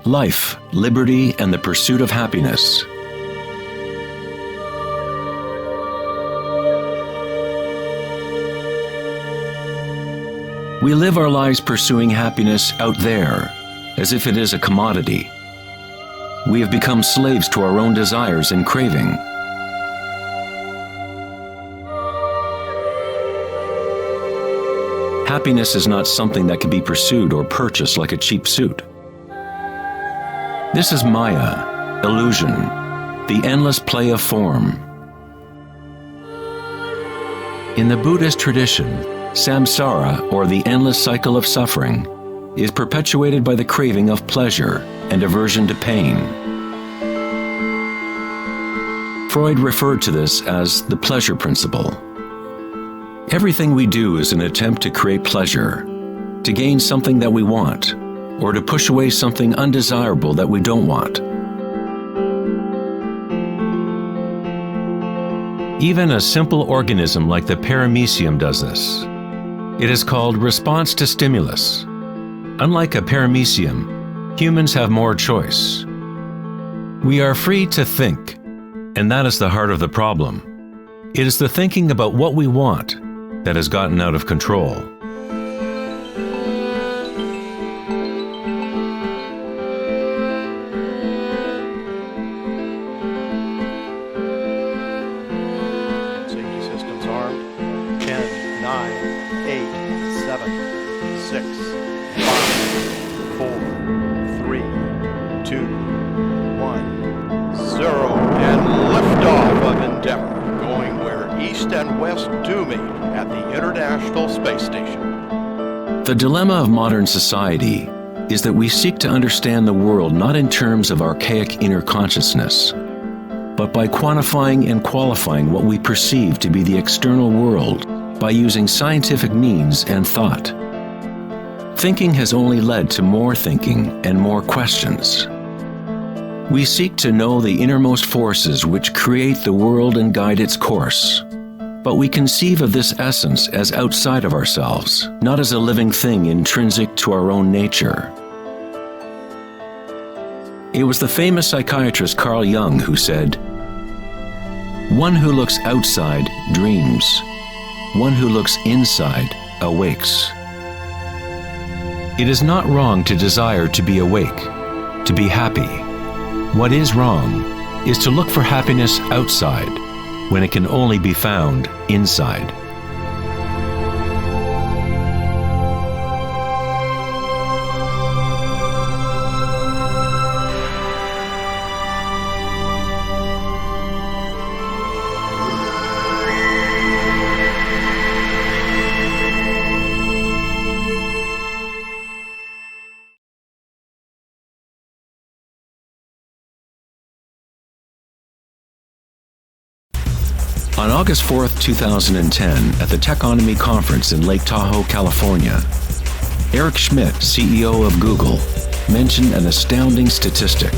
life, liberty, and the pursuit of happiness. We live our lives pursuing happiness out there, as if it is a commodity. We have become slaves to our own desires and craving. Happiness is not something that can be pursued or purchased like a cheap suit. This is Maya, illusion, the endless play of form. In the Buddhist tradition, samsara, or the endless cycle of suffering, is perpetuated by the craving of pleasure and aversion to pain. Freud referred to this as the pleasure principle. Everything we do is an attempt to create pleasure, to gain something that we want, or to push away something undesirable that we don't want. Even a simple organism like the paramecium does this. It is called response to stimulus. Unlike a paramecium, humans have more choice. We are free to think, and that is the heart of the problem. It is the thinking about what we want that has gotten out of control. Safety systems armed. 10, 9, 8, 7, 6, 5, 4, 3, 2, 1, 0, and liftoff of Endeavour, going where east and west do meet at the International Space Station. The dilemma of modern society is that we seek to understand the world not in terms of archaic inner consciousness, but by quantifying and qualifying what we perceive to be the external world by using scientific means and thought. Thinking has only led to more thinking and more questions. We seek to know the innermost forces which create the world and guide its course. But we conceive of this essence as outside of ourselves, not as a living thing intrinsic to our own nature. It was the famous psychiatrist Carl Jung who said, "One who looks outside dreams. One who looks inside awakes." It is not wrong to desire to be awake, to be happy. What is wrong is to look for happiness outside when it can only be found inside. On August 4th, 2010, at the Techonomy Conference in Lake Tahoe, California, Eric Schmidt, CEO of Google, mentioned an astounding statistic.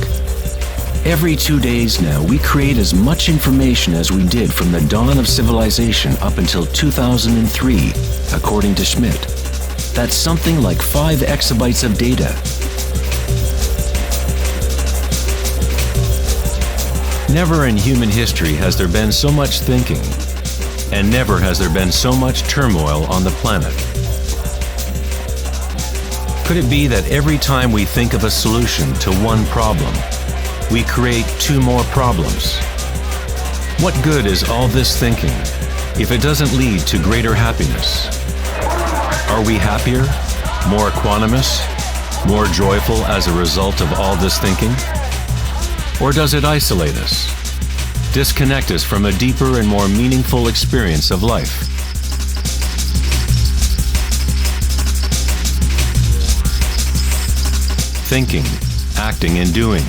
Every 2 days now, we create as much information as we did from the dawn of civilization up until 2003, according to Schmidt. That's something like 5 exabytes of data. Never in human history has there been so much thinking, and never has there been so much turmoil on the planet. Could it be that every time we think of a solution to one problem, we create 2 more problems? What good is all this thinking if it doesn't lead to greater happiness? Are we happier, more equanimous, more joyful as a result of all this thinking? Or does it isolate us, disconnect us from a deeper and more meaningful experience of life? Thinking, acting, and doing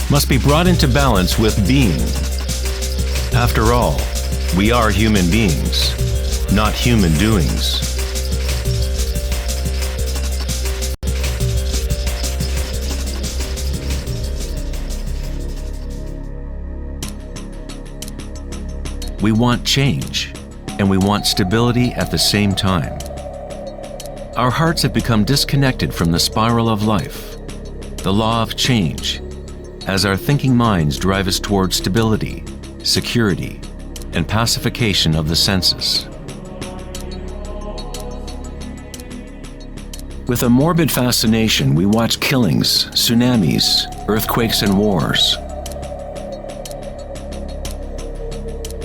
must be brought into balance with being. After all, we are human beings, not human doings. We want change, and we want stability at the same time. Our hearts have become disconnected from the spiral of life. the law of change, as our thinking minds drive us towards stability, security, and pacification of the senses. With a morbid fascination, we watch killings, tsunamis, earthquakes, and wars.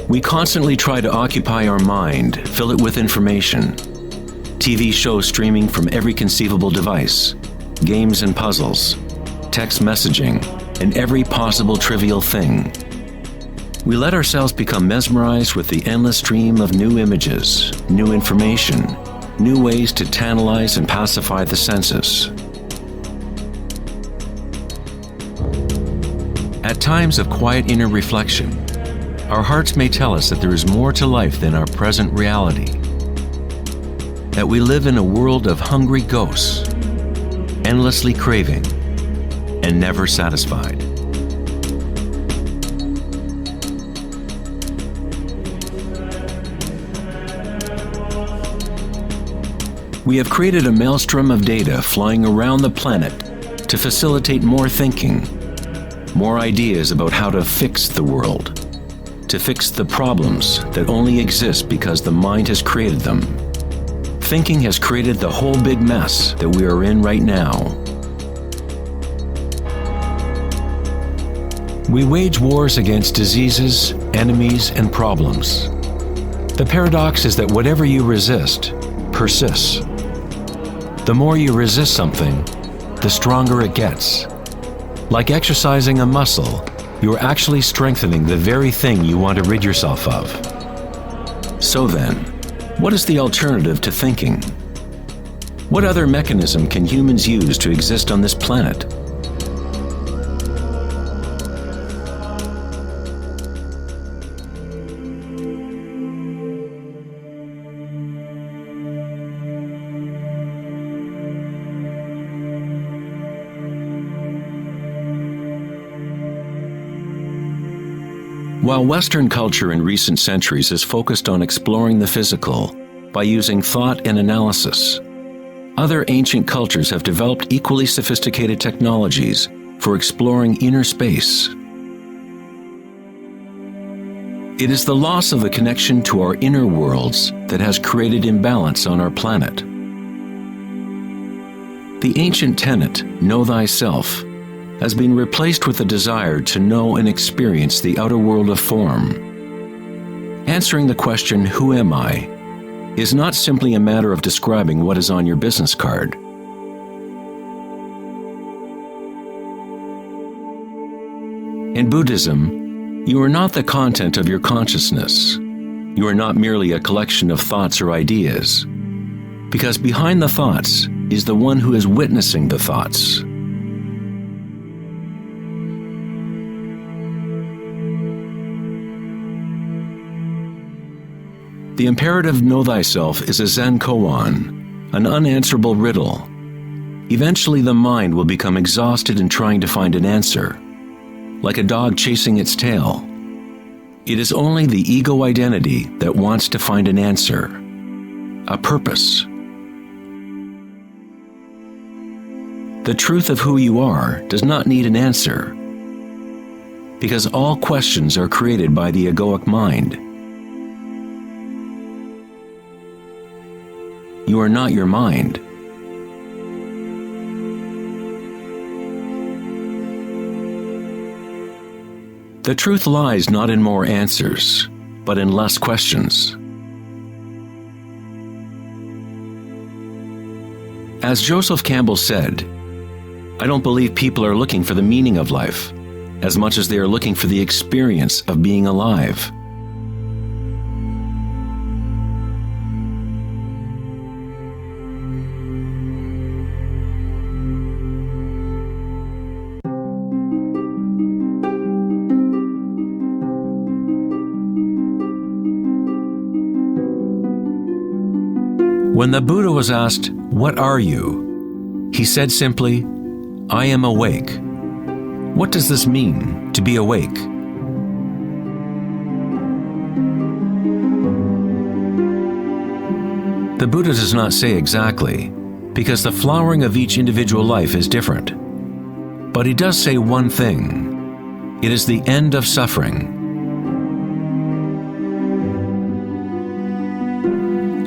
We constantly try to occupy our mind, fill it with information. TV shows streaming from every conceivable device, games and puzzles, text messaging, and every possible trivial thing. We let ourselves become mesmerized with the endless stream of new images, new information, new ways to tantalize and pacify the senses. At times of quiet inner reflection, our hearts may tell us that there is more to life than our present reality, that we live in a world of hungry ghosts, endlessly craving, and never satisfied. We have created a maelstrom of data flying around the planet to facilitate more thinking, more ideas about how to fix the world, to fix the problems that only exist because the mind has created them. Thinking has created the whole big mess that we are in right now. We wage wars against diseases, enemies, and problems. The paradox is that whatever you resist persists. The more you resist something, the stronger it gets. Like exercising a muscle, you are actually strengthening the very thing you want to rid yourself of. So then, what is the alternative to thinking? What other mechanism can humans use to exist on this planet? While Western culture in recent centuries has focused on exploring the physical by using thought and analysis, other ancient cultures have developed equally sophisticated technologies for exploring inner space. It is the loss of the connection to our inner worlds that has created imbalance on our planet. The ancient tenet, know thyself, has been replaced with a desire to know and experience the outer world of form. Answering the question, who am I, is not simply a matter of describing what is on your business card. In Buddhism, you are not the content of your consciousness. You are not merely a collection of thoughts or ideas, because behind the thoughts is the one who is witnessing the thoughts. The imperative know thyself is a Zen koan, an unanswerable riddle. Eventually the mind will become exhausted in trying to find an answer, like a dog chasing its tail. It is only the ego identity that wants to find an answer, a purpose. The truth of who you are does not need an answer, because all questions are created by the egoic mind. You are not your mind. The truth lies not in more answers, but in less questions. As Joseph Campbell said, I don't believe people are looking for the meaning of life as much as they are looking for the experience of being alive. When the Buddha was asked, "What are you?" he said simply, "I am awake." What does this mean, to be awake? The Buddha does not say exactly, because the flowering of each individual life is different. But he does say one thing. It is the end of suffering.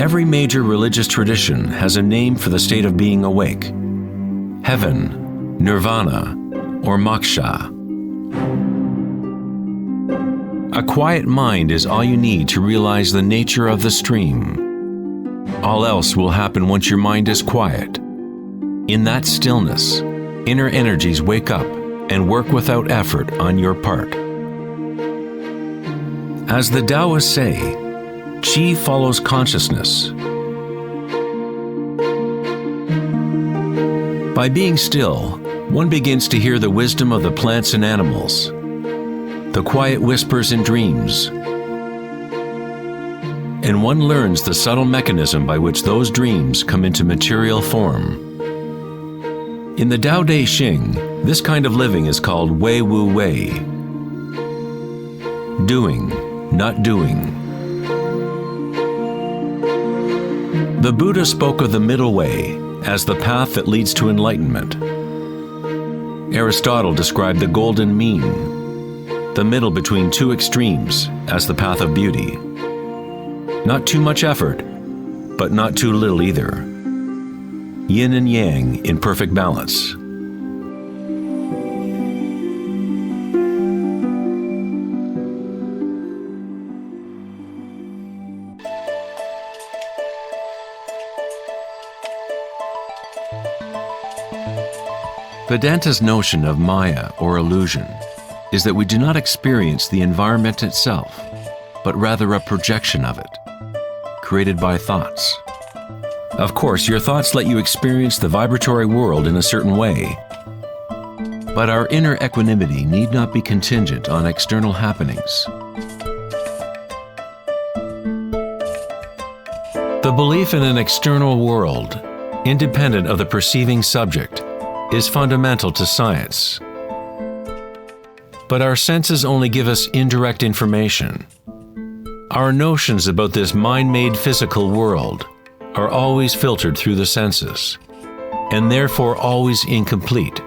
Every major religious tradition has a name for the state of being awake: heaven, nirvana, or moksha. A quiet mind is all you need to realize the nature of the stream. All else will happen once your mind is quiet. In that stillness, inner energies wake up and work without effort on your part. As the Taoists say, Qi follows consciousness. By being still, one begins to hear the wisdom of the plants and animals, the quiet whispers in dreams, and one learns the subtle mechanism by which those dreams come into material form. In the Tao Te Ching, this kind of living is called Wei Wu Wei. Doing, not doing. The Buddha spoke of the middle way as the path that leads to enlightenment. Aristotle described the golden mean, the middle between two extremes, as the path of beauty. Not too much effort, but not too little either. Yin and yang in perfect balance. Vedanta's notion of Maya, or illusion, is that we do not experience the environment itself, but rather a projection of it, created by thoughts. Of course, your thoughts let you experience the vibratory world in a certain way, but our inner equanimity need not be contingent on external happenings. The belief in an external world, independent of the perceiving subject, is fundamental to science. But our senses only give us indirect information. Our notions about this mind-made physical world are always filtered through the senses, and therefore always incomplete.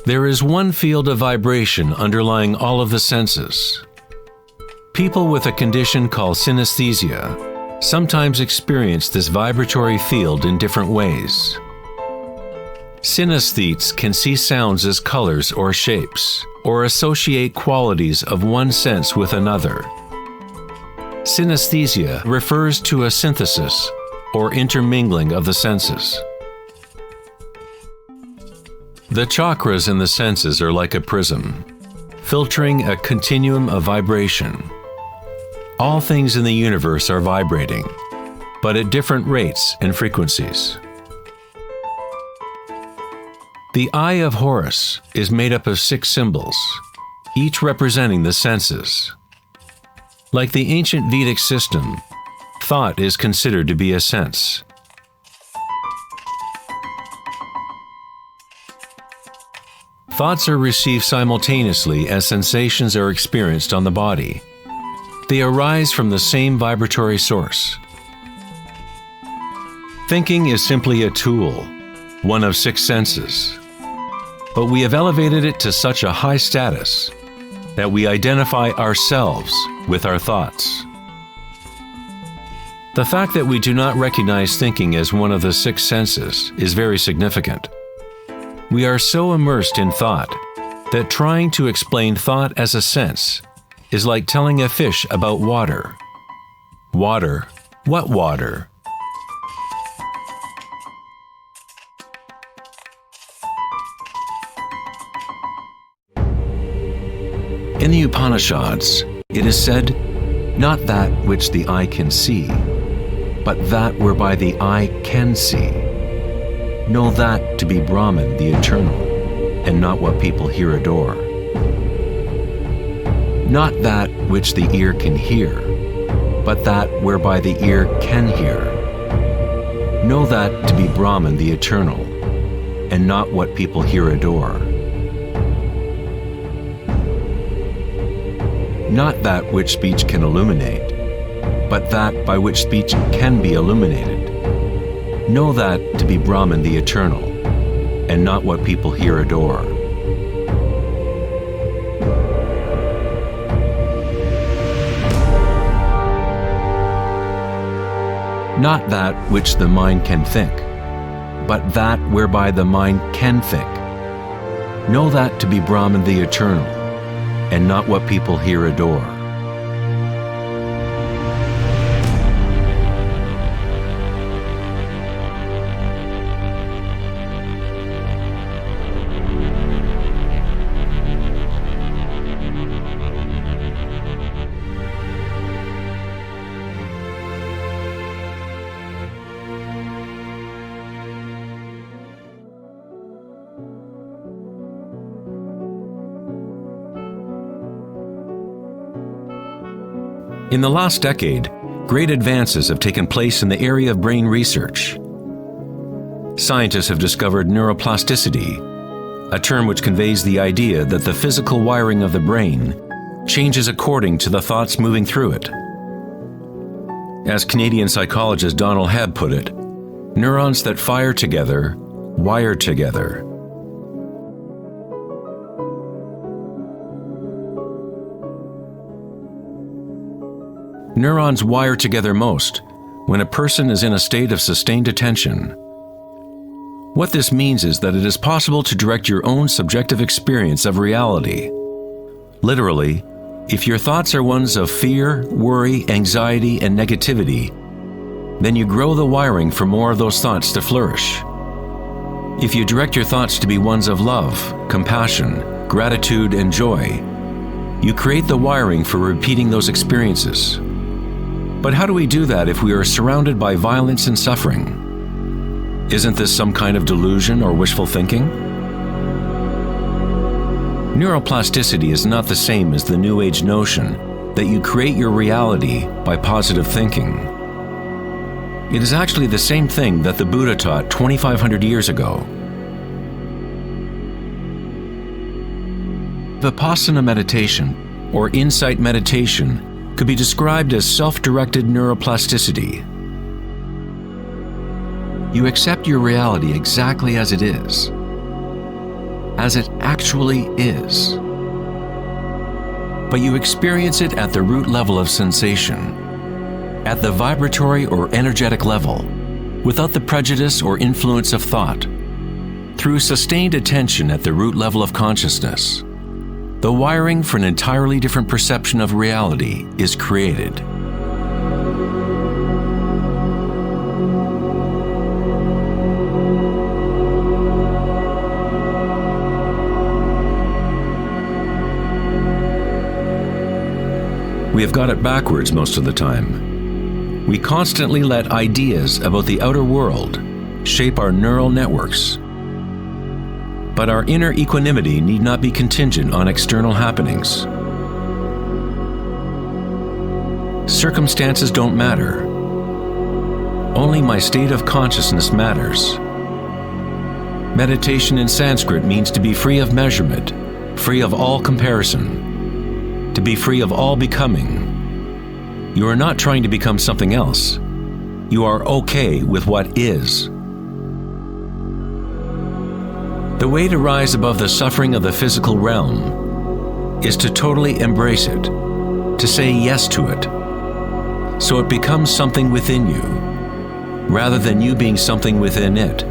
There is one field of vibration underlying all of the senses. People with a condition called synesthesia sometimes experience this vibratory field in different ways. Synesthetes can see sounds as colors or shapes, or associate qualities of one sense with another. Synesthesia refers to a synthesis or intermingling of the senses. The chakras in the senses are like a prism, filtering a continuum of vibration. All things in the universe are vibrating, but at different rates and frequencies. The Eye of Horus is made up of 6 symbols, each representing the senses. Like the ancient Vedic system, thought is considered to be a sense. Thoughts are received simultaneously as sensations are experienced on the body. They arise from the same vibratory source. Thinking is simply a tool, one of 6 senses. But we have elevated it to such a high status that we identify ourselves with our thoughts. The fact that we do not recognize thinking as one of the 6 senses is very significant. We are so immersed in thought that trying to explain thought as a sense is like telling a fish about water. Water? What water? In the Upanishads, it is said, "Not that which the eye can see, but that whereby the eye can see. Know that to be Brahman, the eternal, and not what people here adore. Not that which the ear can hear, but that whereby the ear can hear. Know that to be Brahman, the eternal, and not what people here adore. Not that which speech can illuminate, but that by which speech can be illuminated. Know that to be Brahman, the eternal, and not what people here adore. Not that which the mind can think, but that whereby the mind can think. Know that to be Brahman the eternal, and not what people here adore. In the last decade, great advances have taken place in the area of brain research. Scientists have discovered neuroplasticity, a term which conveys the idea that the physical wiring of the brain changes according to the thoughts moving through it. As Canadian psychologist Donald Hebb put it, neurons that fire together, wire together. Neurons wire together most when a person is in a state of sustained attention. What this means is that it is possible to direct your own subjective experience of reality. Literally, if your thoughts are ones of fear, worry, anxiety, and negativity, then you grow the wiring for more of those thoughts to flourish. If you direct your thoughts to be ones of love, compassion, gratitude, and joy, you create the wiring for repeating those experiences. But how do we do that if we are surrounded by violence and suffering? Isn't this some kind of delusion or wishful thinking? Neuroplasticity is not the same as the New Age notion that you create your reality by positive thinking. It is actually the same thing that the Buddha taught 2,500 years ago. Vipassana meditation, or insight meditation, could be described as self-directed neuroplasticity. You accept your reality exactly as it actually is. But you experience it at the root level of sensation, at the vibratory or energetic level, without the prejudice or influence of thought, through sustained attention at the root level of consciousness. The wiring for an entirely different perception of reality is created. We have got it backwards most of the time. We constantly let ideas about the outer world shape our neural networks. But our inner equanimity need not be contingent on external happenings. Circumstances don't matter. Only my state of consciousness matters. Meditation in Sanskrit means to be free of measurement, free of all comparison, to be free of all becoming. You are not trying to become something else. You are okay with what is. The way to rise above the suffering of the physical realm is to totally embrace it, to say yes to it, so it becomes something within you, rather than you being something within it.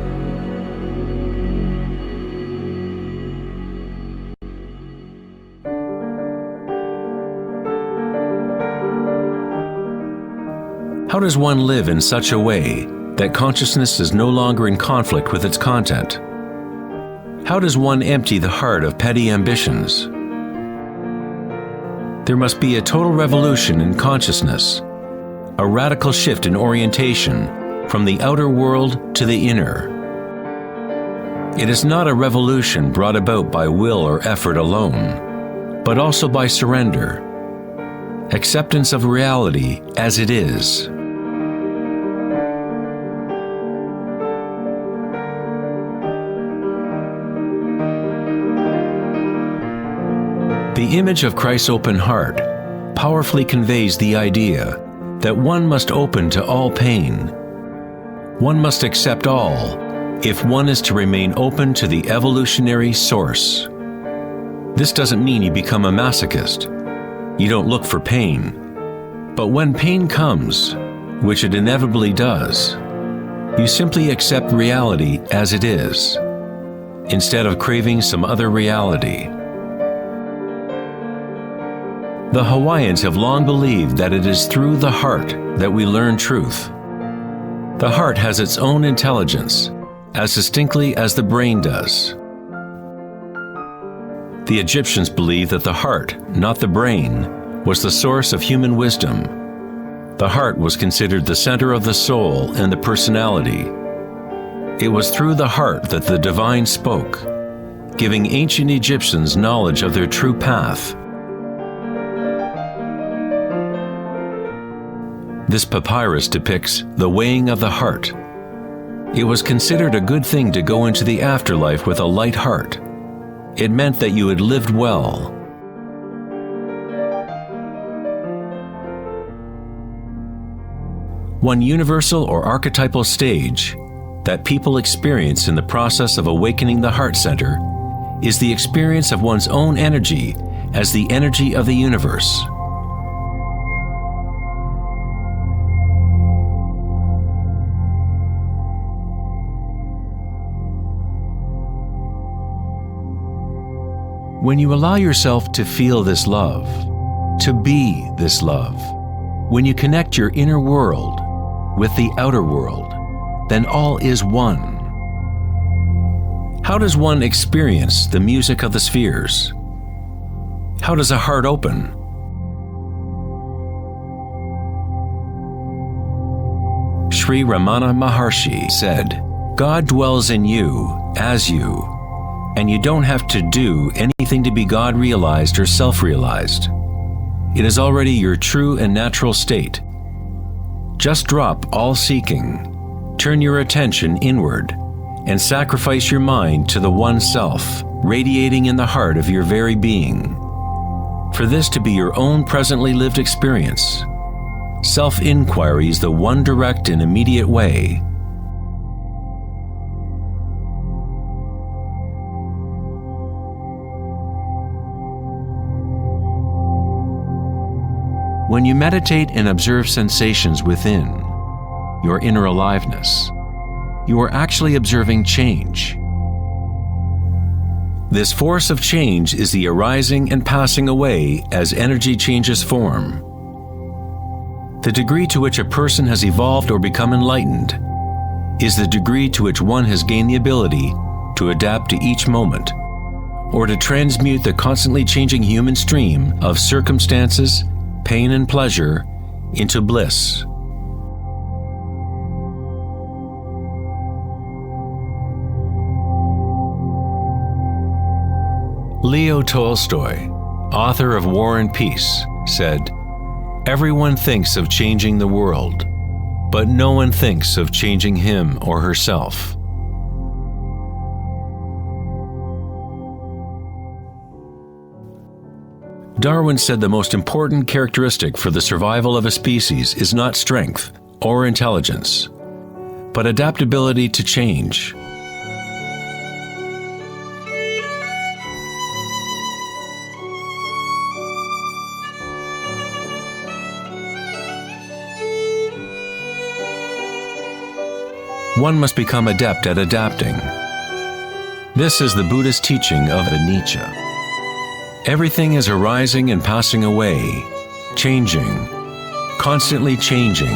How does one live in such a way that consciousness is no longer in conflict with its content? How does one empty the heart of petty ambitions? There must be a total revolution in consciousness, a radical shift in orientation from the outer world to the inner. It is not a revolution brought about by will or effort alone, but also by surrender, acceptance of reality as it is. The image of Christ's open heart powerfully conveys the idea that one must open to all pain. One must accept all if one is to remain open to the evolutionary source. This doesn't mean you become a masochist. You don't look for pain. But when pain comes, which it inevitably does, you simply accept reality as it is, instead of craving some other reality. The Hawaiians have long believed that it is through the heart that we learn truth. The heart has its own intelligence, as distinctly as the brain does. The Egyptians believed that the heart, not the brain, was the source of human wisdom. The heart was considered the center of the soul and the personality. It was through the heart that the divine spoke, giving ancient Egyptians knowledge of their true path. This papyrus depicts the weighing of the heart. It was considered a good thing to go into the afterlife with a light heart. It meant that you had lived well. One universal or archetypal stage that people experience in the process of awakening the heart center is the experience of one's own energy as the energy of the universe. When you allow yourself to feel this love, to be this love, when you connect your inner world with the outer world, then all is one. How does one experience the music of the spheres? How does a heart open? Sri Ramana Maharshi said, "God dwells in you, as you, and you don't have to do anything to be God-realized or self-realized. It is already your true and natural state. Just drop all seeking, turn your attention inward, and sacrifice your mind to the one self, radiating in the heart of your very being. For this to be your own presently lived experience, self-inquiry is the one direct and immediate way. When you meditate and observe sensations within, your inner aliveness, you are actually observing change. This force of change is the arising and passing away as energy changes form. The degree to which a person has evolved or become enlightened is the degree to which one has gained the ability to adapt to each moment, or to transmute the constantly changing human stream of circumstances, pain and pleasure, into bliss. Leo Tolstoy, author of War and Peace, said, "Everyone thinks of changing the world, but no one thinks of changing him or herself." Darwin said the most important characteristic for the survival of a species is not strength or intelligence, but adaptability to change. One must become adept at adapting. This is the Buddhist teaching of Anicca. Everything is arising and passing away, changing, constantly changing.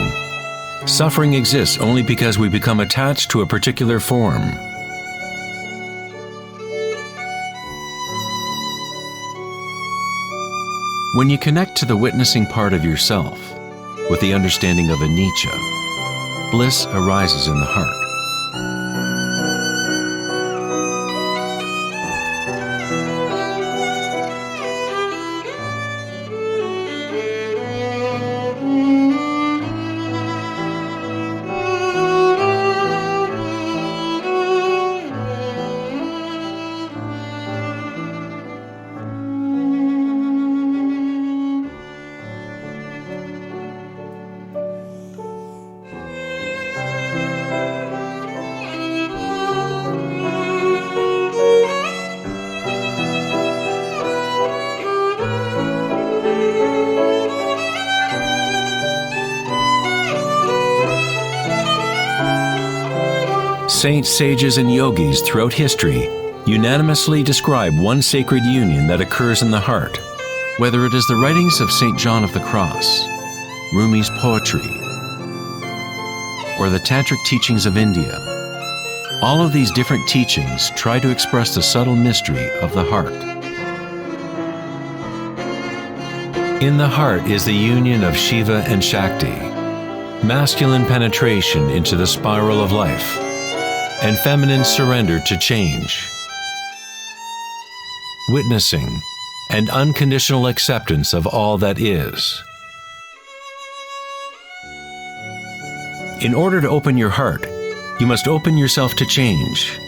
Suffering exists only because we become attached to a particular form. When you connect to the witnessing part of yourself with the understanding of Anicca, bliss arises in the heart. saints, sages, and yogis throughout history unanimously describe one sacred union that occurs in the heart. Whether it is the writings of St. John of the Cross, Rumi's poetry, or the tantric teachings of India, all of these different teachings try to express the subtle mystery of the heart. In the heart is the union of Shiva and Shakti, masculine penetration into the spiral of life, and feminine surrender to change, witnessing and unconditional acceptance of all that is. In order to open your heart, you must open yourself to change.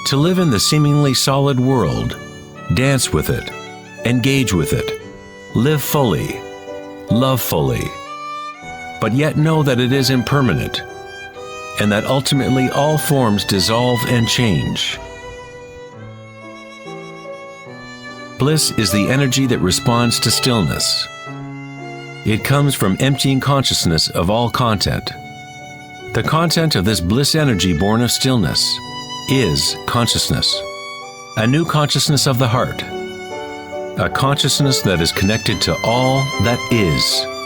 To live in the seemingly solid world, dance with it, engage with it, live fully, love fully, but yet know that it is impermanent, and that ultimately all forms dissolve and change. Bliss is the energy that responds to stillness. It comes from emptying consciousness of all content. The content of this bliss energy born of stillness is consciousness, a new consciousness of the heart, a consciousness that is connected to all that is.